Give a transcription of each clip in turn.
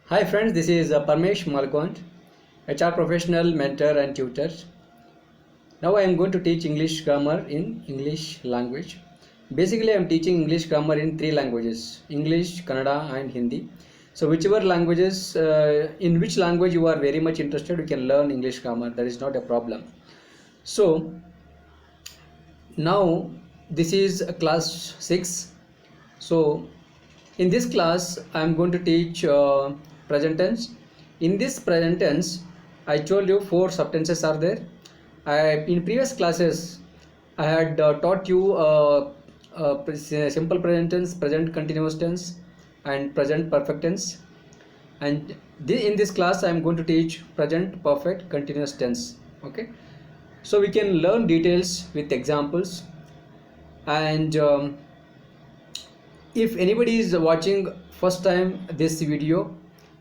Hi friends, this is Parmesh Malkont, HR professional, mentor and tutor. Now I am going to teach English grammar in English language. Basically I am teaching English grammar in three languages, English, Kannada and Hindi. So whichever languages, in which language you are very much interested, you can learn English grammar. That is not a problem. So now this is class 6. So in this class I am going to teach present tense. In this present tense I told you four subtenses are there. In previous classes I had taught you simple present tense, present continuous tense and present perfect tense, and in this class I am going to teach present perfect continuous tense. Okay, so we can learn details with examples. And if anybody is watching first time this video,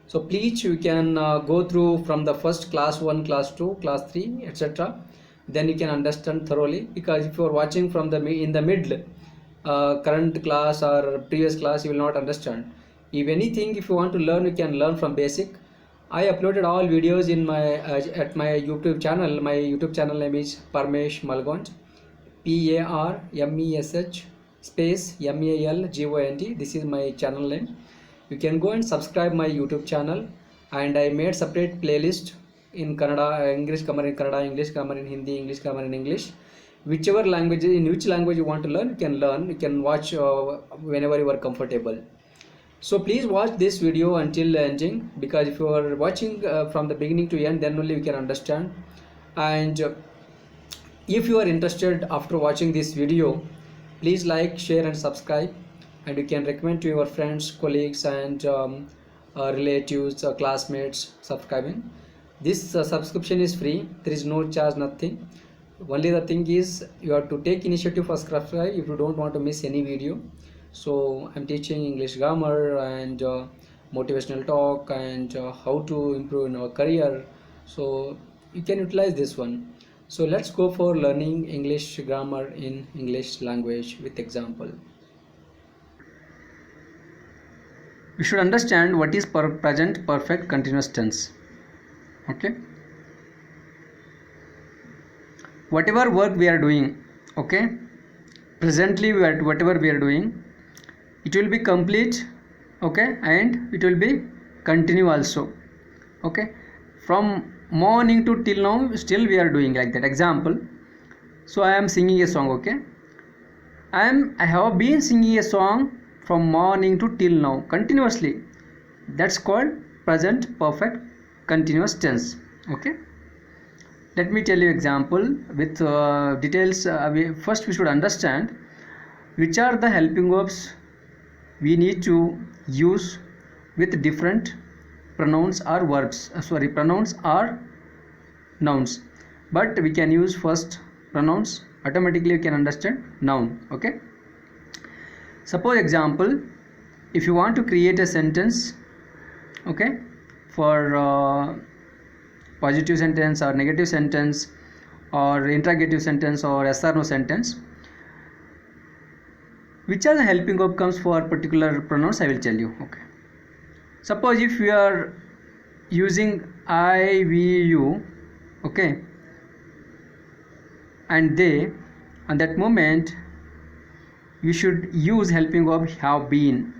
so please you can go through from the first class 1, class 2, class 3, etc. Then you can understand thoroughly, because if you are watching from the in the middle, current class or previous class, you will not understand. If anything, if you want to learn, you can learn from basic. I uploaded all videos in my at my YouTube channel. My YouTube channel name is Parmesh Malgont, PARMESH space MALGONT. This is my channel name. You can go and subscribe my YouTube channel, and I made separate playlist in Kannada, English grammar in Kannada, English grammar in Hindi, English grammar in English. Whichever language, in which language you want to learn, you can learn. You can watch whenever you are comfortable. So please watch this video until ending, because if you are watching from the beginning to end, then only you can understand. And if you are interested after watching this video, please like, share and subscribe, and you can recommend to your friends, colleagues and relatives, classmates subscribing. This subscription is free. There is no charge, nothing. Only the thing is you have to take initiative for subscribe if you don't want to miss any video. So I'm teaching English grammar and motivational talk and how to improve in our career. So you can utilize this one. So let's go for learning English grammar in English language with example. We should understand what is present perfect continuous tense. Okay, whatever work we are doing, okay, presently whatever we are doing, it will be complete, okay, and it will be continue also. Okay, from morning to till now still we are doing like that. Example, so I am singing a song. Okay, I have been singing a song from morning to till now continuously. That's called present perfect continuous tense. Okay, let me tell you example with details. First we should understand which are the helping verbs we need to use with different pronouns or verbs. Pronouns or nouns, but we can use first pronouns. Automatically you can understand noun. Okay, suppose example, if you want to create a sentence, okay, for positive sentence or negative sentence or interrogative sentence or yes or no sentence, which are the helping verb comes for particular pronouns, I will tell you. Okay, suppose if we are using I, we, you, okay, and they, at that moment you should use helping verb have been.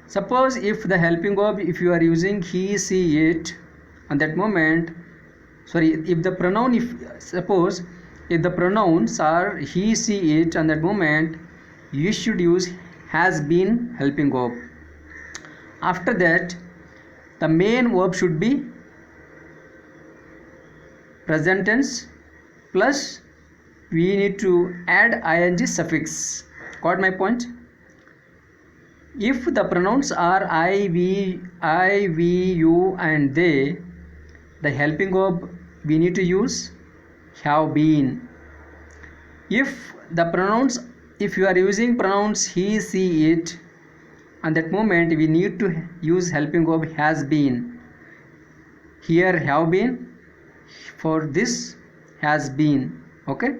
Suppose if the helping verb, if you are using he, she, it, at that moment, if the pronoun, suppose if the pronouns are he, she, it, at that moment you should use has been helping verb. After that the main verb should be present tense, plus we need to add ing suffix. Got my point? If the pronouns are I, we, you and they, the helping verb we need to use have been. If the pronouns, if you are using pronouns he, she, it, at that moment we need to use helping verb has been. Here have been, for this has been. Okay,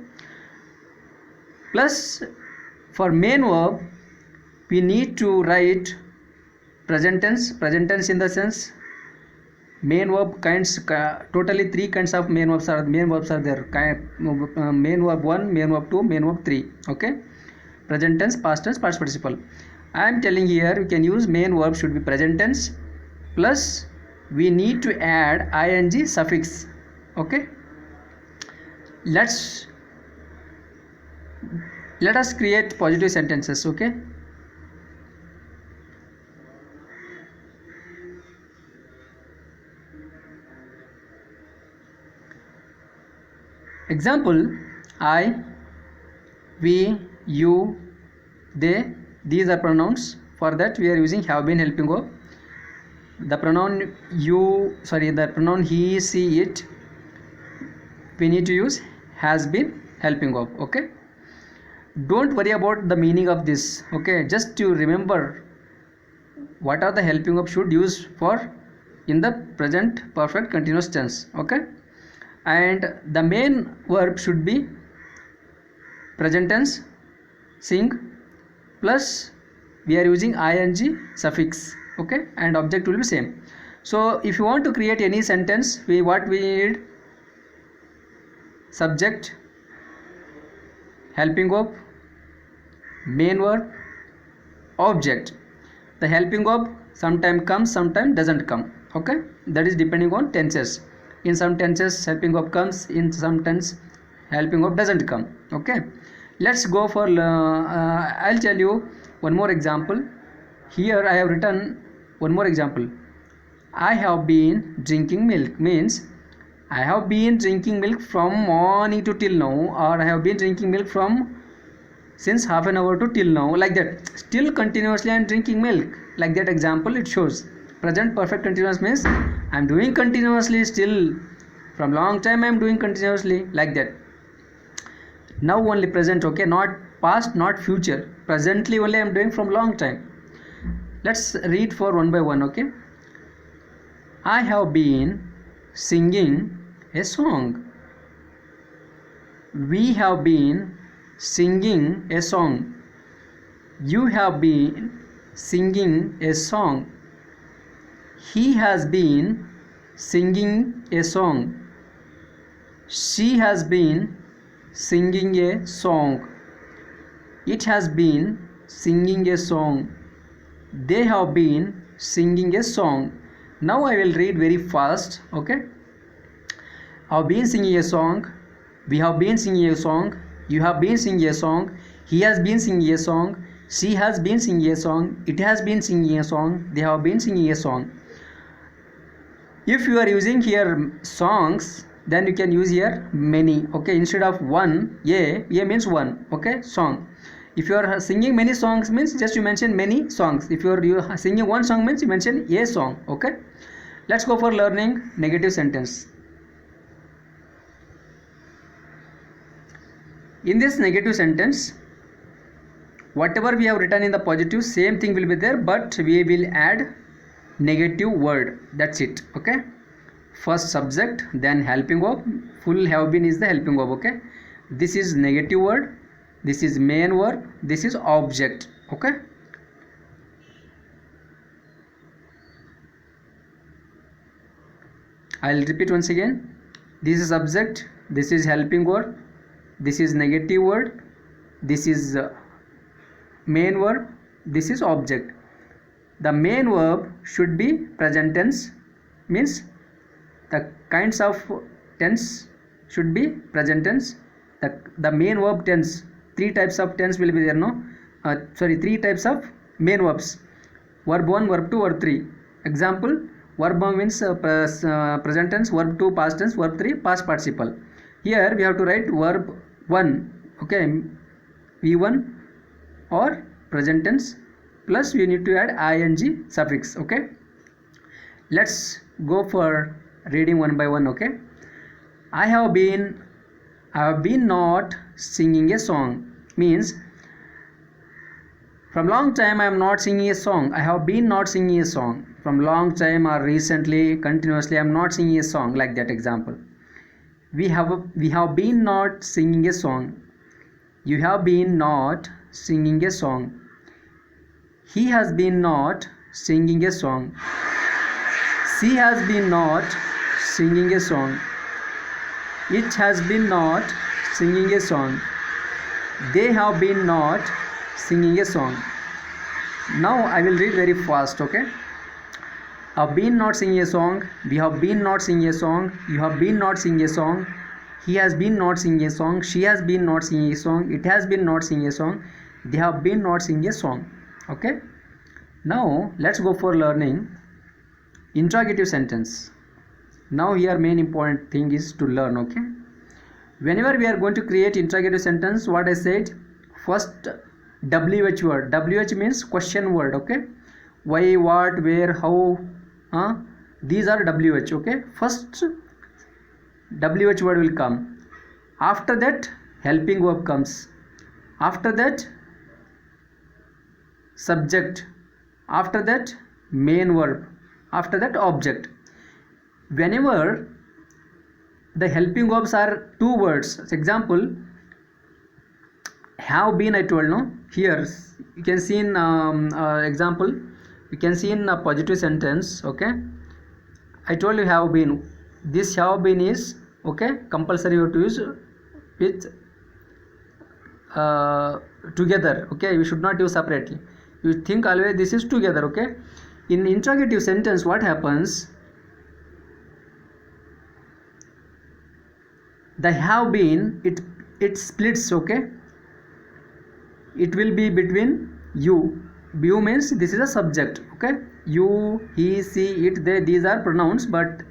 plus for main verb we need to write present tense in the sense main verb kinds, totally three kinds of main verbs are there. Main verb 1, main verb 2, main verb 3. Okay, present tense, past tense, past participle. I am telling here you can use main verb should be present tense plus we need to add ing suffix. Okay, let us create positive sentences. Okay, example, I, we, you, they, these are pronouns. For that we are using have been helping verb. The pronoun the pronoun he, she, it, we need to use has been helping verb. Okay, don't worry about the meaning of this. Okay, just to remember what are the helping verb should use for in the present perfect continuous tense. Okay, and the main verb should be present tense, sing, plus we are using ing suffix. Okay, and object will be same. So if you want to create any sentence, we need subject, helping verb, main verb, object. The helping verb sometime comes, sometime doesn't come. Okay, that is depending on tenses. In some tenses helping verb comes, in some tense helping verb doesn't come. Okay, let's go for I'll tell you one more example. Here I have written one more example. I have been drinking milk means I have been drinking milk from morning to till now, or I have been drinking milk from since half an hour to till now, like that. Still continuously I am drinking milk, like that example it shows. Present perfect continuous means I am doing continuously, still from long time I am doing continuously, like that. Now only present. Okay, not past, not future. Presently only I am doing from long time. Let's read for one by one. Okay, I have been singing a song. We have been singing a song. You have been singing a song. He has been singing a song. She has been singing a song. It has been singing a song. They have been singing a song. Now I will read very fast. Okay, have been singing a song. We have been singing a song. You have been singing a song. He has been singing a song. She has been singing a song. It has been singing a song. They have been singing a song. If you are using here songs, then you can use here many. Okay, instead of one, a means one. Okay, song. If you are singing many songs means just you mention many songs. If you are singing one song means you mention a song. Okay, let's go for learning negative sentence. In this negative sentence, whatever we have written in the positive, same thing will be there, but we will add negative word. That's it. Okay, first subject, then helping verb. Full have been is the helping verb. Okay, this is negative word, this is main verb, this is object. Okay, I'll repeat once again. This is subject, this is helping verb, this is negative word, this is main verb, this is object. The main verb should be present tense, means the kinds of tense should be present tense. The main verb tense, three types of tense will be there. Three types of main verbs: verb 1, verb 2, verb 3. Example, verb 1 means present tense, verb 2 past tense, verb 3 past participle. Here we have to write verb 1. Okay, v1 or present tense, plus we need to add ing suffix. Okay, let's go for reading one by one. Okay, I have been not singing a song means from long time I am not singing a song. I have been not singing a song. From long time or recently, continuously I am not singing a song, like that example. We have been not singing a song. You have been not singing a song. He has been not singing a song. She has been not singing a song. It has been not singing a song. They have been not singing a song. Now I will read very fast, okay? Have been not singing a song. We have been not singing a song. You have been not singing a song. He has been not singing a song. She has been not singing a song. It has been not singing a song. They have been not singing a song. Okay? Now let's go for learning interrogative sentence. Now here main important thing is to learn, okay? Whenever we are going to create interrogative sentence, what I said, first WH word. WH means question word, okay? Why, what, where, how, these are WH, okay? First WH word will come. After that helping verb comes. After that subject. After that main verb. After that object. Whenever the helping verbs are two words, example, have been, I told, no? Here you can see in example, you can see in a positive sentence, okay? I told you have been. This have been is, okay, compulsory you have to use with together, okay? You should not use separately. You think always this is together, okay? In interrogative sentence, what happens? The have been, it splits, okay? It will be between you. You means this is a subject, okay? You, he, she, it, they, these are pronouns, but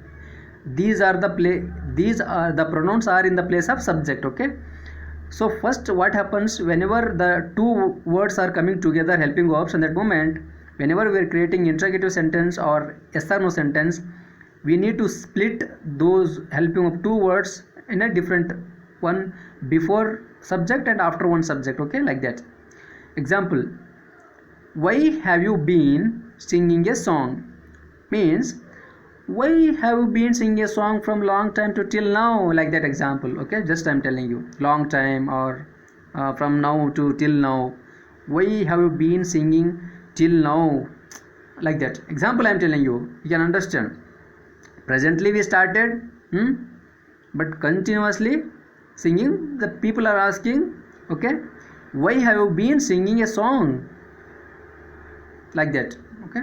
these are the pronouns are in the place of subject, okay? So first what happens, whenever the two words are coming together, helping verbs, in that moment, whenever we are creating interrogative sentence or yes or no sentence, we need to split those helping of two words in a different one, before subject and after one subject, okay? Like that. Example, why have you been singing a song? Means, why have you been singing a song from long time to till now? Like that example, okay? Just I'm telling you, long time or from now to till now. Why have you been singing till now? Like that example I'm telling you, you can understand. Presently we started, but continuously singing, the people are asking, okay, why have you been singing a song? Like that, okay?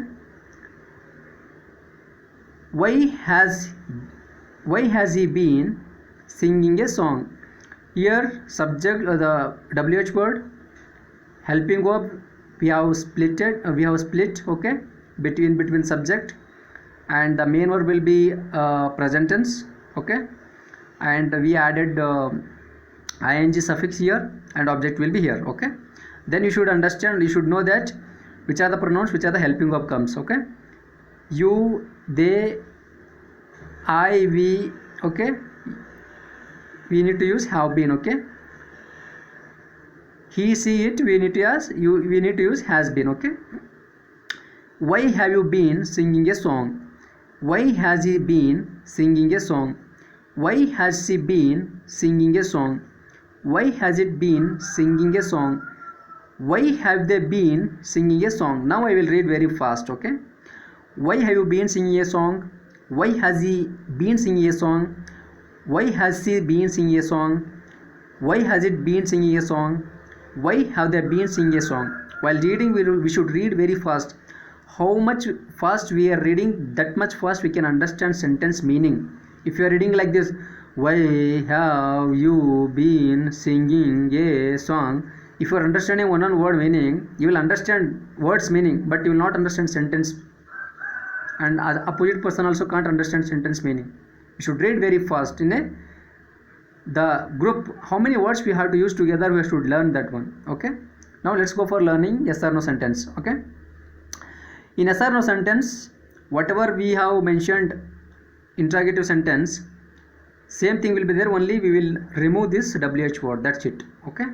Why has he been singing a song? Here subject, the WH word, helping verb, we have split, okay, between subject, and the main verb will be present tense, okay, and we added ing suffix here, and object will be here, okay? Then you should understand, you should know that which are the pronouns, which are the helping verb comes, okay? You, they, I, we, okay? We need to use have been, okay? He, she, it, we need to use has been, okay? Why have you been singing a song? Why has he been singing a song? Why has she been singing a song? Why has it been singing a song? Why have they been singing a song? Now I will read very fast, okay? Why have you been singing a song? Why has he been singing a song? Why has she been singing a song? Why has it been singing a song? Why have they been singing a song? While reading, we should read very fast. How much fast we are reading, that much fast we can understand sentence meaning. If you are reading like this, why have you been singing a song? If you are understanding one word meaning, you will understand words meaning, but you will not understand sentence. And opposite person also can't understand sentence meaning. You should read very fast. In the group, how many words we have to use together, we should learn that one, okay? Now let's go for learning yes or no sentence, okay? In yes or no sentence, whatever we have mentioned interrogative sentence, same thing will be there, only we will remove this WH word, that's it, okay?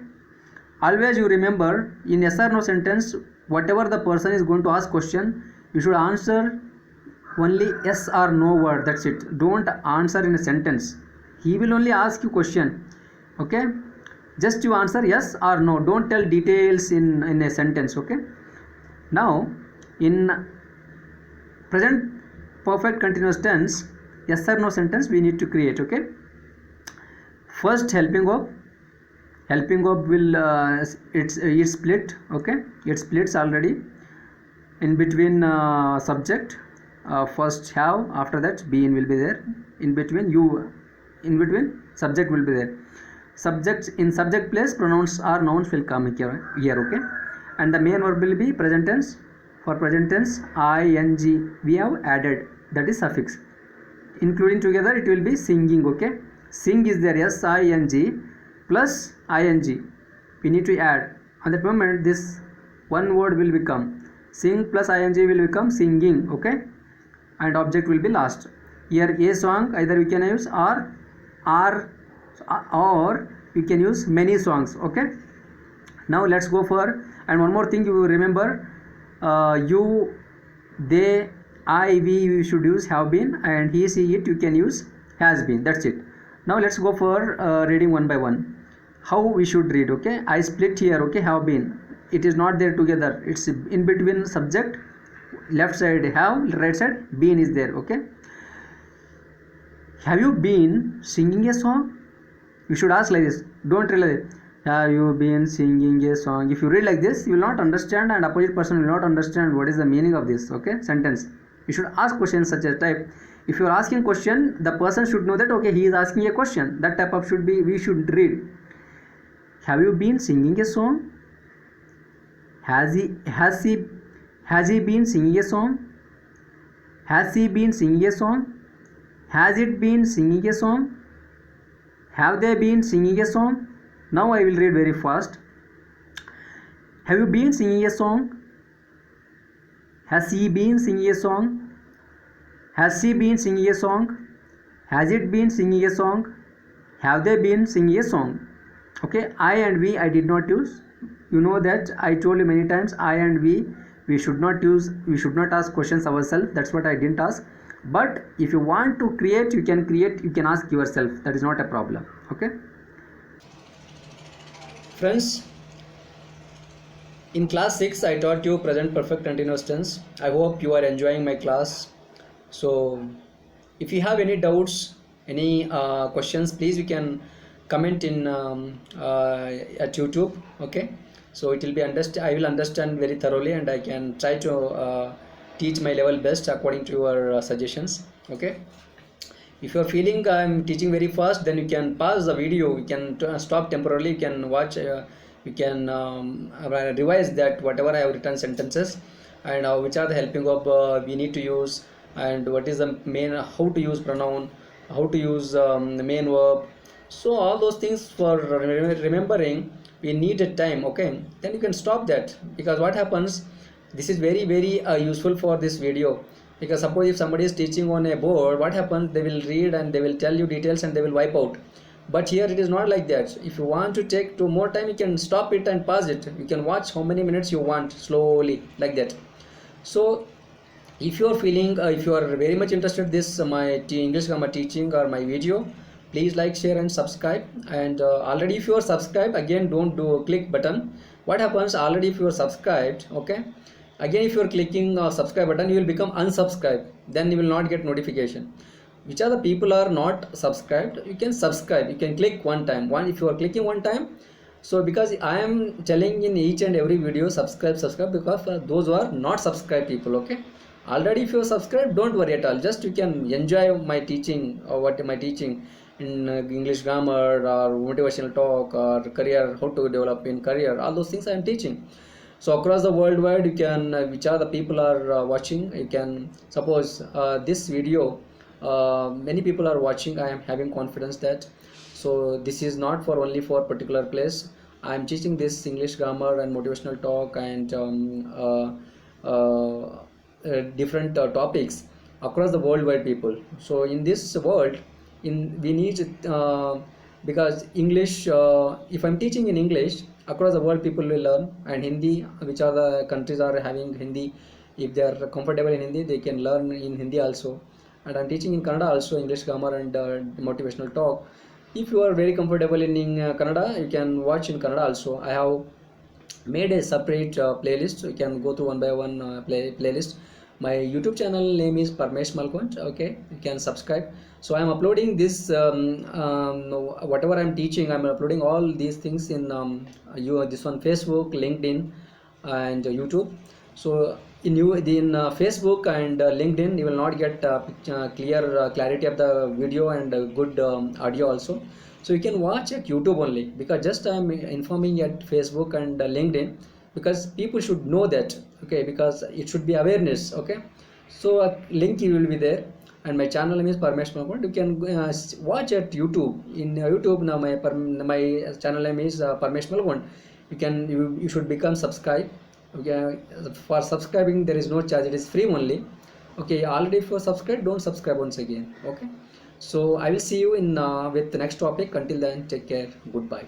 Always you remember, in yes or no sentence, whatever the person is going to ask question, you should answer only yes or no word, that's it. Don't answer in a sentence. He will only ask you question, okay? Just you answer yes or no. Don't tell details in a sentence, okay? Now in present perfect continuous tense, yes or no sentence we need to create. Okay, first helping verb will it's split. Okay, it splits already in between subject. First have, after that been will be there, in between subject will be there. Subjects in subject place, pronouns or nouns will come here. Okay, and the main verb will be present tense. For present tense, ing we have added, that is suffix. Including together it will be singing. Okay, sing is there, yes, ing plus ing we need to add. On that moment this one word will become sing plus ing will become singing. Okay, and object will be last. Here a song either we can use or you can use many songs. Okay, now let's go for, and one more thing you will remember, you, they, I, we should use have been, and he, she, it you can use has been. That's it. Now let's go for reading one by one how we should read. Okay, I split here. Okay, have been, it is not there together, it's in between subject, left side have, right side been is there. Okay, have you been singing a song? You should ask like this, don't read like this, have you been singing a song. If you read like this you will not understand, and opposite person will not understand what is the meaning of this. Okay, sentence. You should ask questions such as type. If you are asking question, the person should know that okay, he is asking a question. That type of should be, we should read. Have you been singing a song? Has he been singing a song? Has he been singing a song? Has it been singing a song? Have they been singing a song? Now I will read very fast. Have you been singing a song? Has he been singing a song? Has she been singing a song? Has it been singing a song? Have they been singing a song? Okay, I and we I did not use. You know that I told you many times, I and we should not use, we should not ask questions ourselves. That's what I didn't ask. But if you want to create, you can ask yourself. That is not a problem. Okay, friends, in class 6 I taught you present perfect continuous tense. I hope you are enjoying my class. So if you have any doubts, any questions, please you can comment in at YouTube. Okay, so it will be I will understand very thoroughly, and I can try to teach my level best according to your suggestions. Okay, if you are feeling I am teaching very fast, then you can pause the video, you can stop temporarily, you can watch, you can revise that whatever I have written sentences, and which are the helping verb we need to use, and what is the main, how to use pronoun, how to use the main verb. So all those things for remembering we need a time. Okay, then you can stop that, because what happens, this is very useful for this video, because suppose if somebody is teaching on a board, what happens, they will read and they will tell you details and they will wipe out. But here it is not like that. If you want to take more time, you can stop it and pause it. You can watch how many minutes you want slowly, like that. So if you are feeling if you are very much interested this my English grammar teaching or my video, please like, share and subscribe. And already if you are subscribed, again don't click button. What happens, already if you are subscribed, okay, again if you are clicking subscribe button, you will become unsubscribed, then you will not get notification. Which are the people are not subscribed, you can subscribe, you can click one time. If you are clicking one time, so because I am telling in each and every video subscribe, because those who are not subscribed people. Okay, already if you are subscribed, don't worry at all, just you can enjoy my teaching, or what my teaching in English grammar or motivational talk or career, how to develop in career, all those things I am teaching. So across the worldwide, you can which are the people are watching, you can suppose this video many people are watching, I am having confidence that. So this is not for only for particular place. I am teaching this English grammar and motivational talk and different topics across the worldwide people. So in this world, we need because English, if I'm teaching in English, across the world people will learn, and Hindi, which are the countries are having Hindi, if they are comfortable in Hindi, they can learn in Hindi also. And I'm teaching in Kannada also, English grammar and motivational talk. If you are very comfortable in Kannada, you can watch in Kannada also. I have made a separate playlist, you can go through one by one playlist. My YouTube channel name is Parmesh Malkonj. Okay, you can subscribe. So I am uploading this whatever I am teaching, I am uploading all these things in this one, Facebook, LinkedIn, and YouTube. So in Facebook and LinkedIn, you will not get clear clarity of the video and good audio also. So you can watch at YouTube only, because just I am informing at Facebook and LinkedIn, because people should know that. Okay, because it should be awareness. Okay, so a link will be there, and my channel name is Parmesh Malkonj. You can watch at YouTube. In YouTube now, my channel name is Parmesh Malkonj. You should become subscribe. Okay, for subscribing there is no charge, it is free only. Okay, already for subscribe, don't subscribe once again. Okay, so I will see you in with the next topic. Until then, take care, goodbye.